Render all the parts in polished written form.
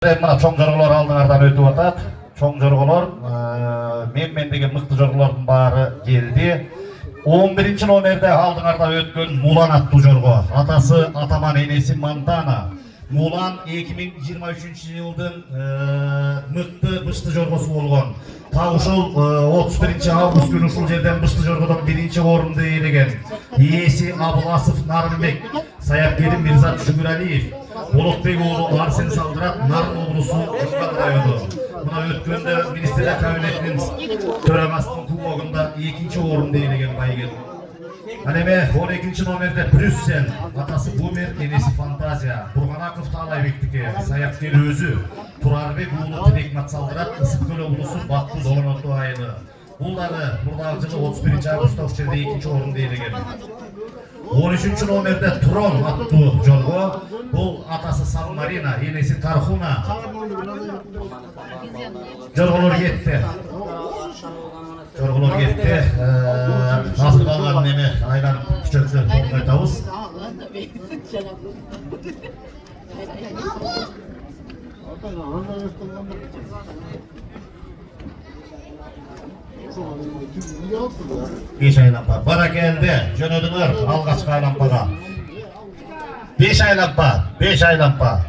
Мына чоң жорголор алдыңардан өтүп атат. Чоң жорголор мен деген мыкты жорголордун баары келди. 11 номерде алдыңарда өткөн Мулан аттуу жорго. Атасы Атаман, энеси Мантана. Мулан 2023 жылдын мыкты бышты жоргосу болгон. Так ушул 31 август күнү ушул жерден бышты жоргодон 1-орунду ээлеген. Ээси Абыласов Нарынбек, саяпкери Мирзат Шүгүралиев, Болотбек уулу Арсен Салдырат, Нарын облусу Ошкан району. Мына өткөндө министрлер кабинетинин төрагасынын кубогунда 2-орунду ээлеген байгел. Анеме 12 номерде Брюссель, атасы Бумер, энеси Фантазия, Бурганаков Таалайбектики, саяпкер өзү, Турарбек уулу Тилекмат Салдырат, Ысык көл облусу Бактуу Долоноту айылы. Бул дагы мурдагы жылы 31 августта ушул жерде 2-орунду ээлеген. 13 номерде Трон аттуу жорго, бул атасы Сабмарина, энеси Тархуна. Жорголор кетти. Жорголор кетти. Азыр калган неме айланып күчөтүп айтабыз. Beş aylampa. Barakelde jönödüңөр алгачкы айлампага. 5 aylampa, 5 aylampa.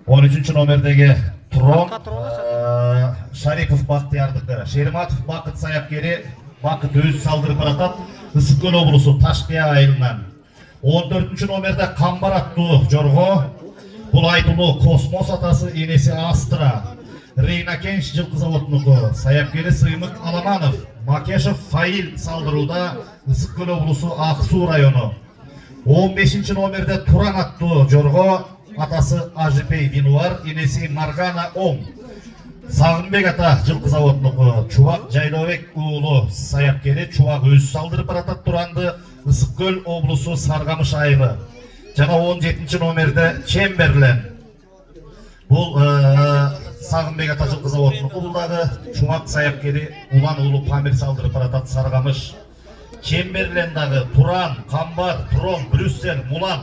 13 номердеги Трон, Шарипов Бактыярдыкы, Шериматов Бакыт саяпкери, Бакыт өзү салдырып баратат, Ысык көл облусу Ташкыя айылынан. 14 номерде Камбар аттуу жорго, бул айтылуу Космос атасы, энеси Астра. Рейна Кенш жылкы заводунуку, саяпкери Сыймык Аламанов, Макешев Фаил салдырууда, Ысык көл облусу Ак Суу району. 15 номерде Туран аттуу жорго, атасы Ажипей Винуар, энеси Маргана Ом. Сагынбек ата жылкы заводунуку, Чубак Жайлообек уулу саяпкери, Чубак өзү салдырып баратат Туранды, Ысык көл облусу Саргамыш айылы. Жана 17 номерде Чемберлен. Бул Сагынбек ата жылкы заводунуку, бул дагы Чубак саяпкери Улан уулу Памир салдырып баратат Саргамыш. Чемберлен дагы Туран, Камбар, Трон, Брюссель, Мулан.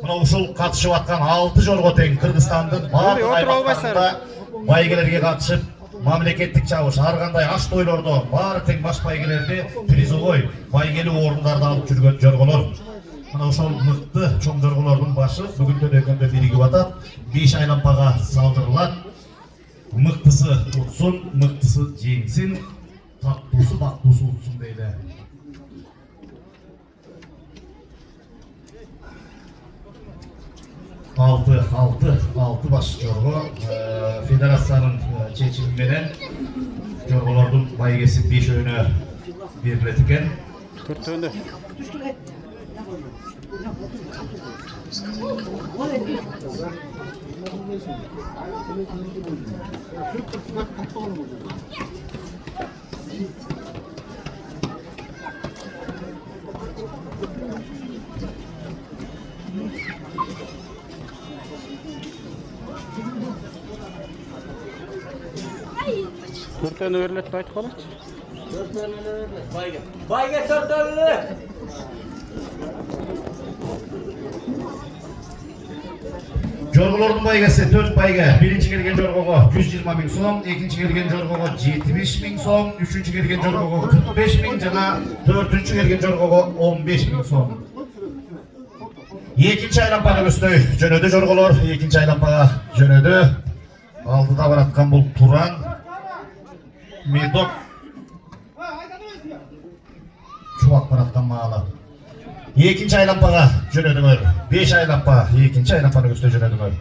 Мына ушул катышып аткан 6 жорго тең Кыргызстандын баардык аймактарында байгелерге катышып, мамлекеттик чабыш, ар кандай аш тойлордо баары тең баш байгелерди призовой байгелүү орундарды алып жүргөн жорголор. Мына ошол мыкты чоң жорголордун башы бүгүндөн экөндө биригип атат. 5 айлампага салдырылат. Мыктысы утсун, мыктысы жеңсин, таттуусу бактуусу утсун дейли. Altı baş жорго федерациянын чечими менен жорголордун байгеси 5-өөнө берилет экен. 4-өөнө. Төртөөнө берилет деп айтып калачы. Төртөөнө берилет. Байга төртөөнө. Жорголордун байгеси 4 байга. Биринчи келген жоргого 120 000 сом, экинчи келген жоргого 70 000 сом, үчүнчү келген жоргого 45 000 жана төртүнчү келген жоргого 15 000 сом. Экинчи айлампаны көздөй жөнөдү жорголор, экинчи айлампага жөнөдү. Алдыда бараткан бул Туран, Медок, Чубак бараткан маалы. Экинчи айлампага жөнөдүңөр. 5 айлампа, экинчи айлампаны көздөй жөнөдүңөр.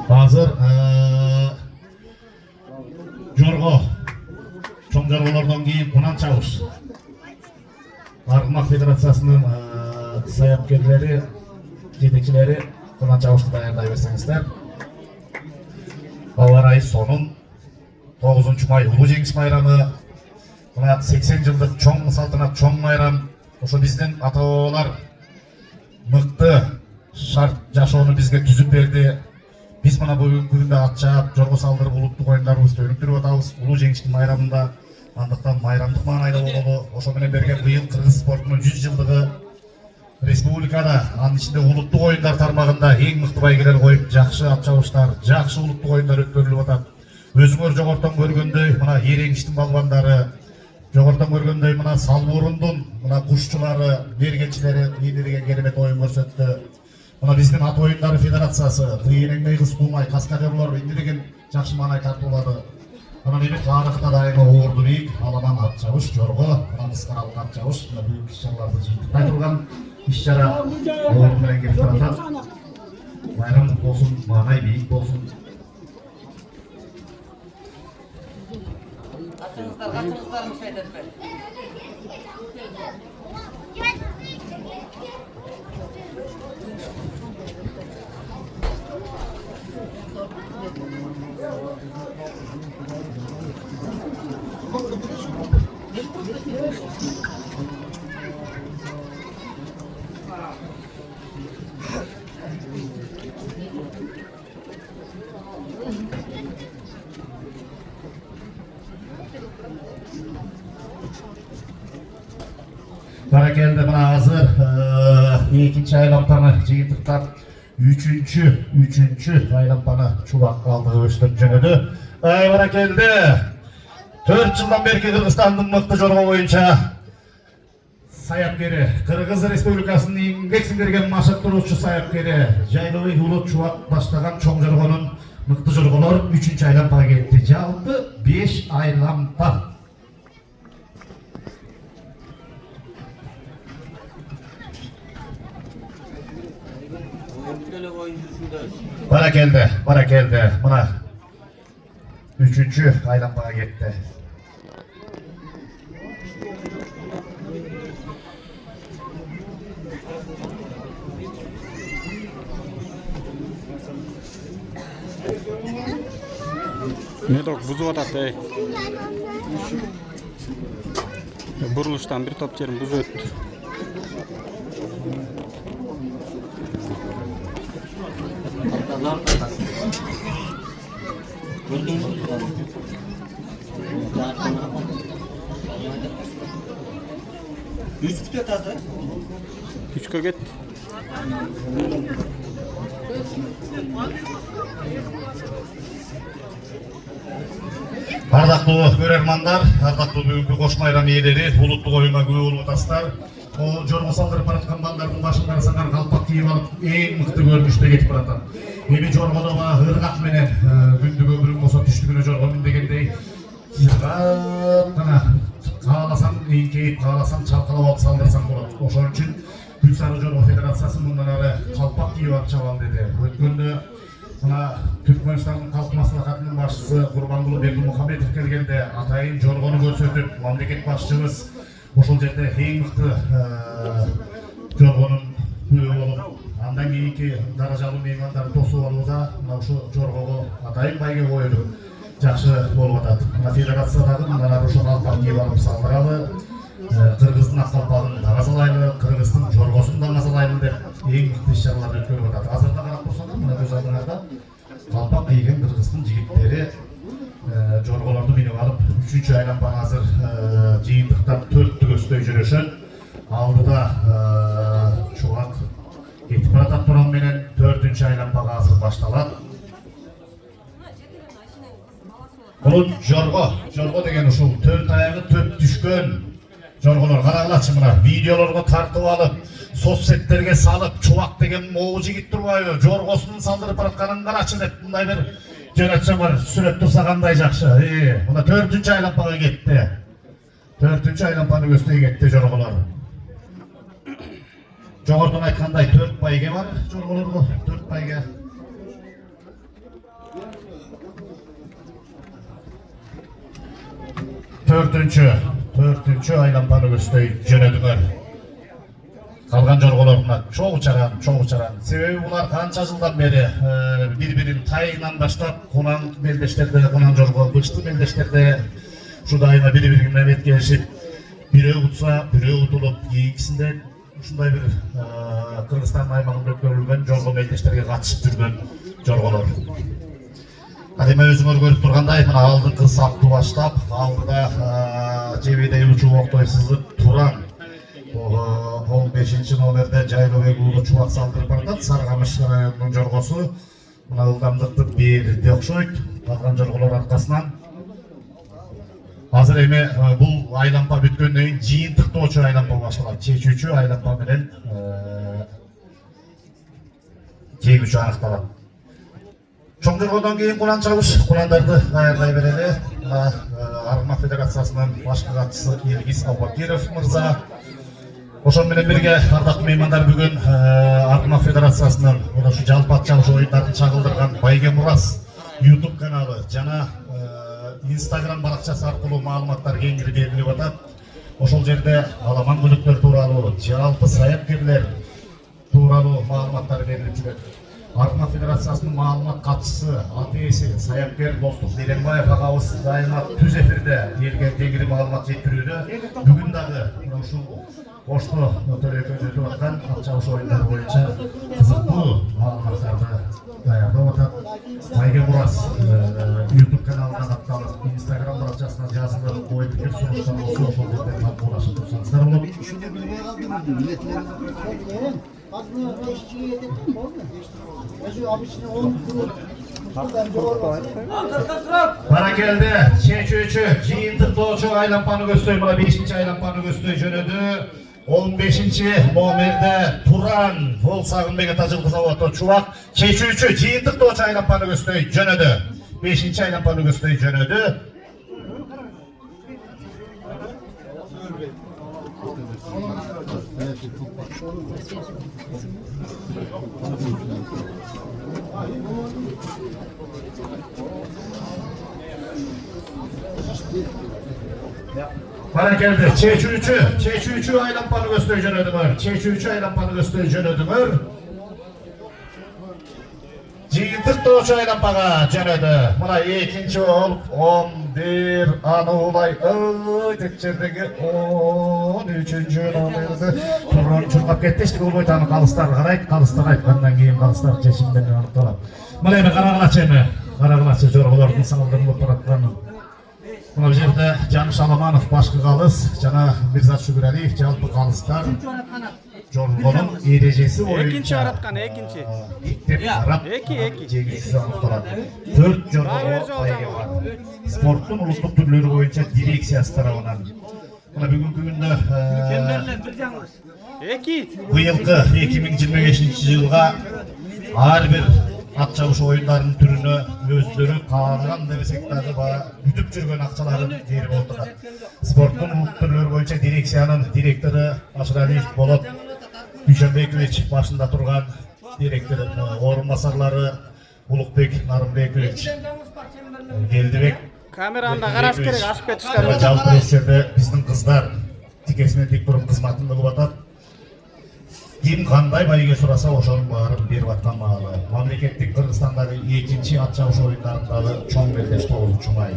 Азыр жорго чоң жорголордон кийин Кунан чабыш. Аргымак федерациясынын саяпкерлери, жетекчилери Кунан чабышты даярдай берсеңиздер. Алла райы сонун 9 май улуу жеңиш майрамы. Мына 80 жылдык чоң салтанат, чоң майрам. Ошо биздин ата-бабалар мыкты шарт жашоону бизге түзүп берди. Биз мына бүгүнкү күндө ат чаап, жорго салдырып улуттук оюндарыбызды өнүктүрүп атабыз. Улуу жеңиштин майрамында, андыктан майрамдык маанайда болгону, ошо менен берген быйыл кыргыз спортунун 100 жылдыгы республикада, анын ичинде улуттук оюндар тармагында эң мыкты байгелер коюп, жакшы ат чабыштар, жакшы улуттук оюндар өткөрүлүп атат. Өзүңөр жогортон көргөндөй, мына Ереңиштин балбандары, жогортон көргөндөй мына Салборундун мына кушчулары, мергенчилери ийне деген керемет оюн көрсөттү. Мына биздин ат оюндары федерациясы, тыйынеңдей кыз кулмай, каскадерлор ийне деген жакшы маанай тартуулады. Мына эми тарыхта дайыма орду бийик, аламан ат чабыш, жорго, мына мыскаралык ат чабыш, мына бүгүнкү иш-чараларды жыйынтыктай турган иш-чара орду менен келип атат. Майрамдык болсун, маанай бийик болсун. Atınızlar müsaade etmeyin. Barakeldi mına hazır ikinci aylampany jыйынтыктап üçüncü aylampany çubak kaldığı östüp jönödü. Ay barakeldi. 4 жылдан берки Кыргызстандын мыкты жорго боюнча саяпкери, Кыргыз Республикасынын эмгек сиңдирген машыктыруучу саяпкери Жайлыбек Улут Чубак баштаган чоң жоргонун мыкты жорголор 3-чү айлампага кетти. Жалпы 5 айлампа. Barakeldi. Mına 3-cü aylanmağa gitti. Medok buzup atat ey. Buruluştan bir top yerim buzu öttü. Üçkö get. Ардактуу көрөрмандар, ардактуу бүгүнкү кош майрам ээлери, улуттук оюнга күбө болуп атасыздар. O жорго салдырып бараткан балдардын башында саңар калпак кийип алып, эң мыкты көрүнүштө кетип баратат. Эми жоргодо ыргак менен күндүк өмүрүң болсо түштүгүнө жорго мин дегендей гана кааласаң эңкейип, кааласаң чалкалап алып салдырсаң болот. Ошон үчүн Бүк Сары Жорго Федерациясы мындан ары калпак кийип алып чабам деди. Өткөндө мына Түркмөнстандын калк маслихатынын башчысы Курбангулы Бердимухамедов келгенде атайын жоргону көрсөтүп, мамлекет башчыбыз ошол жерде эң мыкты жоргонун күбө болуп, андан кийинки даражалуу меймандарды тосуп алууда мына ушул жоргого атайын байге коюлуп жакшы болуп атат. Мына федерация дагы мындан ары ушул калпак кийип алып салдыралы, Кыргыздын ак калпагын да казалайлы, Кыргыздын жоргосун да казалайлы деп эң мыкты иш-чараларды өткөрүп атат. Азырда карап турсаңар, мына көз алдыңарда калпак кийген Кыргыздын жигиттери жорголорду минип алып 3-чү айлампаны азыр жыйынтыктап 4 көздөй жүрөшөт. Алдыда чубак кетип баратат туран менен 4-чү айлампага азыр башталат. Бул жорго деген ушул 4 аягы төп түшкөн жорголор. Карагылачы мына видеолорго тартып алып, соцсеттерге салып, чубак деген могу жигит турбайбы, жоргосун салдырып баратканын карачы деп мындай бир жөнөтсөң бар, сүрөт турса кандай жакшы. Мына 4-чү айлампага кетти. 4-чү айлампаны көздөй кетти жорголор. Жогорудон айткандай 4 байге бар жорголорго, 4 байге. Төртүнчү айлампаны көздөй жөнөдүңөр. Калган жорголоруна чогуу чаран. Себеби булар канча жылдан бери бири-бирин тайынан баштап, кунан белдештерде, кунан жорго, бычты белдештерде ушу дайыма бири-бири менен эткелешип, бирөө утса, бирөө утулуп, кийинкисинде ушундай бир Кыргызстан аймагында өткөрүлгөн жорго белдештерге катышып жүргөн жорголор. Кадиме өзүңөр көрүп тургандай, мына алдыңкы сапты баштап, алдыда жебедей учуу октой сызып Туран 15 номерде Жайлыбек уулу чубак салдырып баратат. Саргамыш районунун жоргосу. Мына ылдамдыкты берди окшойт. Калган жорголор аркасынан. Азыр эми бул айланпа бүткөндөн кийин жыйынтыктоочу айланпа башталат. Чечүүчү айланпа менен жеңүүчү аныкталат. Чоң жоргодон кийин кулан чабыш, куландарды даярдай берели. Аргыма федерациясынын башкы катчысы Илгиз Абакиров мырза. Ошон менен бирге ардактуу меймандар бүгүн Аргыма федерациясынын ушу жалпы ат чабыш оюндарын чагылдырган Байге Мурас YouTube каналы жана Instagram баракчасы аркылуу маалыматтар кеңири берилип атат. Ошол жерде аламан мүлүктөр тууралуу, жалпы саяпкерлер тууралуу маалыматтар берилип жүрөт. Аргыма федерациясынын маалымат катчысы, АТС саяпкер Достук Дерембаев агабыз дайыма түз эфирде элге тегири маалымат жеткирүүдө. Бүгүн дагы ушул Ошто Төрөкөйдө өтүп аткан ат чабыш оюндары боюнча кызыктуу маалыматтарды даярдап атат. Байге Мурас YouTube каналынан атталып, Instagram баракчасына жазылып, ой пикир сунуштар болсо ошол жерде катнашып турсаңыздар болот. Баракелди, чечүүчү, жыйынтыктоочу айланпаны көздөй, мына 5-чи айланпаны көздөй жөнөдү. 15 номерде Туран Волсагынбек Атажылкы заводу чубак чечүүчү жыйынтыктоочу айланпаны көздөй жөнөдү. 5-чи айланпаны көздөй жөнөдү. Barakelde, çeçüçü aylanpanı gösterici ödümür. Çeçüçü aylanpanı gösterici ödümür. Жыйынтыктоочу айланпага жөнөдү. Мына экинчи болуп 11 аны улай тек жердеги 13-чү номерде Туран чуркап кетти. Эч болбой таны калыстар карайт, калыстар айткандан кийин калыстар чечимден аныкталат. Мына эми карагылачы жорголордун салдырылып баратканын. Мына жерде Жаныш Аламанов башкы калыс жана Мирзат Шүгүралиев жалпы калыстар. Жорголордун эрежеси боюнча экинчи араткан, экинчи. Иктеп карап, жеңүүсү аныкталат. 4 жорголор байге бар. Спорттун улуттук түрлөрү боюнча дирекциясы тарабынан. Мына бүгүнкү күндө быйылкы 2025-жылга ар бир ат чабыш оюндарынын түрүнө өздөрү каалаган десек дагы бүтүп жүргөн акчаларын берип отурат. Спорттун улуттук түрлөрү боюнча дирекциянын директору Ашыралиев Болот Дүйшөнбекович башында турган директор орун басарлары Улукбек Нарымбекович, Келдибек Камераны караш керек, ашып кетиштер. Жалпы жерде биздин кыздар тикесинен тик туруп кызматын кылып атат. Ким кандай байге сураса ошонун баарын берип аткан маалы. Мамлекеттик Кыргызстандагы экинчи ат чабыш оюндарындагы чоң белдеш 9 май.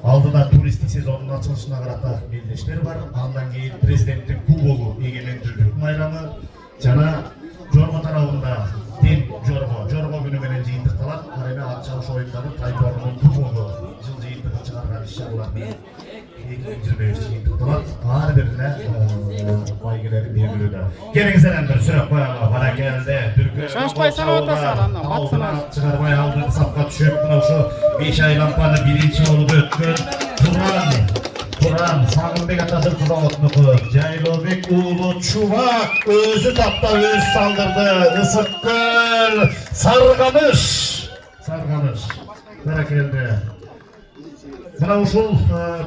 Алдыда туристтик сезондун ачылышына карата белдештер бар. Андан кийин президенттик кубогу эгемендүүлүк майрамы жана жорго тарабында тен жорго күнү менен жыйынтыкталат. Эми ат чабыш оюндары тайпорунун кубогу жыл жыйынтыгын чыгарган иш-чаралар менен 2025 жыйынтыкталат. Ар бирине байгелери берилүүдө. Келиңиздер бир сурак коелу. Бара келди. Шашпай санабатасың андан батсына. Чыгарбай алдыгы сапка түшүп, мына ушу 5 айланпаны биринчи болуп өткөн Туран Сагынбек Атажылкы заводунуку Жайлыбек уулу чубак өзү тапта өз салдырды. Ысык көл Саргамыш. Бара келди. Мына ушул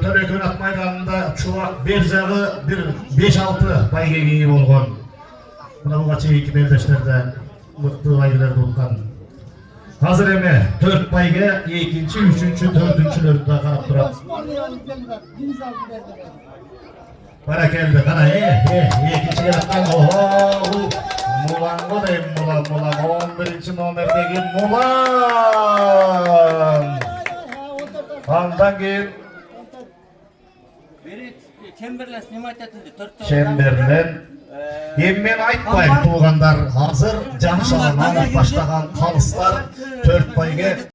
Төрөкөн ат майданында чубак бер жагы бир 5-6 байгеге ээ болгон. Мына буга чейинки белдештерде мыкты байгелер болгон. Азыр эми 4 байге 2-чи, 3-чү, 4-чүлөрдү да карап турат. Бара келди, кана 2-чи келаткан. Муланго дейм, Мулан 11-чи номердеги Мулан. Андан кийин Чемберлен снимать этилди, 4 Чемберлен Эми мен айтпайм, туугандар азыр жаншадан алып баштаган калыстар 4 пайга